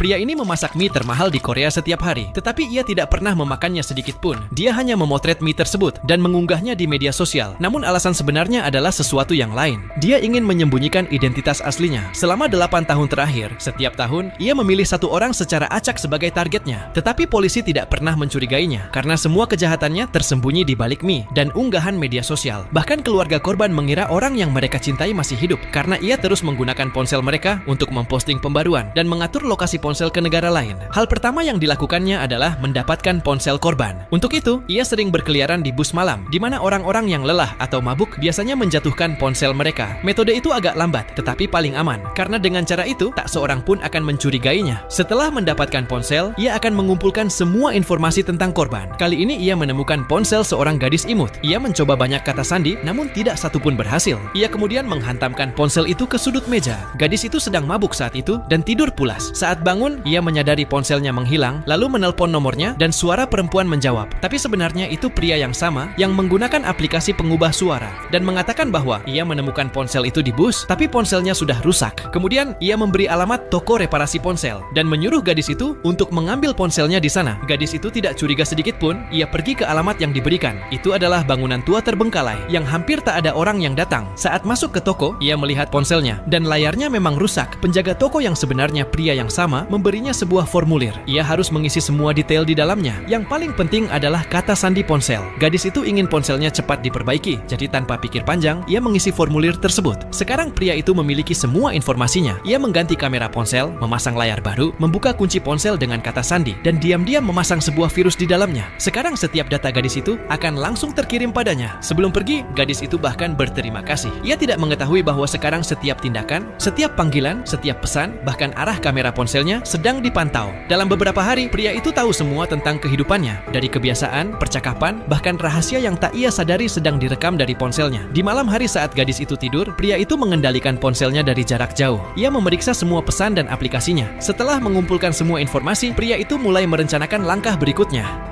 Pria ini memasak mie termahal di Korea setiap hari, tetapi ia tidak pernah memakannya sedikit pun. Dia hanya memotret mie tersebut dan mengunggahnya di media sosial. Namun alasan sebenarnya adalah sesuatu yang lain. Dia ingin menyembunyikan identitas aslinya. Selama 8 tahun terakhir, setiap tahun, ia memilih satu orang secara acak sebagai targetnya. Tetapi polisi tidak pernah mencurigainya, karena semua kejahatannya tersembunyi di balik mie dan unggahan media sosial. Bahkan keluarga korban mengira orang yang mereka cintai masih hidup, karena ia terus menggunakan ponsel mereka untuk memposting pembaruan dan mengatur lokasi ponsel ke negara lain. Hal pertama yang dilakukannya adalah mendapatkan ponsel korban. Untuk itu, ia sering berkeliaran di bus malam, di mana orang-orang yang lelah atau mabuk biasanya menjatuhkan ponsel mereka. Metode itu agak lambat, tetapi paling aman, karena dengan cara itu, tak seorang pun akan mencurigainya. Setelah mendapatkan ponsel, ia akan mengumpulkan semua informasi tentang korban. Kali ini ia menemukan ponsel seorang gadis imut. Ia mencoba banyak kata sandi, namun tidak satupun berhasil. Ia kemudian menghantamkan ponsel itu ke sudut meja. Gadis itu sedang mabuk saat itu dan tidur pulas. Saat bangun, ia menyadari ponselnya menghilang, lalu menelpon nomornya dan suara perempuan menjawab. Tapi sebenarnya itu pria yang sama yang menggunakan aplikasi pengubah suara dan mengatakan bahwa ia menemukan ponsel itu di bus, tapi ponselnya sudah rusak. Kemudian ia memberi alamat toko reparasi ponsel dan menyuruh gadis itu untuk mengambil ponselnya di sana. Gadis itu tidak curiga sedikit pun. Ia pergi ke alamat yang diberikan. Itu adalah bangunan tua terbengkalai yang hampir tak ada orang yang datang. Saat masuk ke toko, ia melihat ponselnya dan layarnya memang rusak. Penjaga toko yang sebenarnya pria yang sama memberinya sebuah formulir. Ia harus mengisi semua detail di dalamnya. Yang paling penting adalah kata sandi ponsel. Gadis itu ingin ponselnya cepat diperbaiki, jadi tanpa pikir panjang, ia mengisi formulir tersebut. Sekarang pria itu memiliki semua informasinya. Ia mengganti kamera ponsel, memasang layar baru, membuka kunci ponsel dengan kata sandi, dan diam-diam memasang sebuah virus di dalamnya. Sekarang setiap data gadis itu akan langsung terkirim padanya. Sebelum pergi, gadis itu bahkan berterima kasih. Ia tidak mengetahui bahwa sekarang setiap tindakan, setiap panggilan, setiap pesan, bahkan arah kamera ponselnya sedang dipantau. Dalam beberapa hari, pria itu tahu semua tentang kehidupannya, dari kebiasaan, percakapan, bahkan rahasia yang tak ia sadari sedang direkam dari ponselnya. Di malam hari saat gadis itu tidur, pria itu mengendalikan ponselnya dari jarak jauh. Ia memeriksa semua pesan dan aplikasinya. Setelah mengumpulkan semua informasi, pria itu mulai merencanakan langkah berikutnya.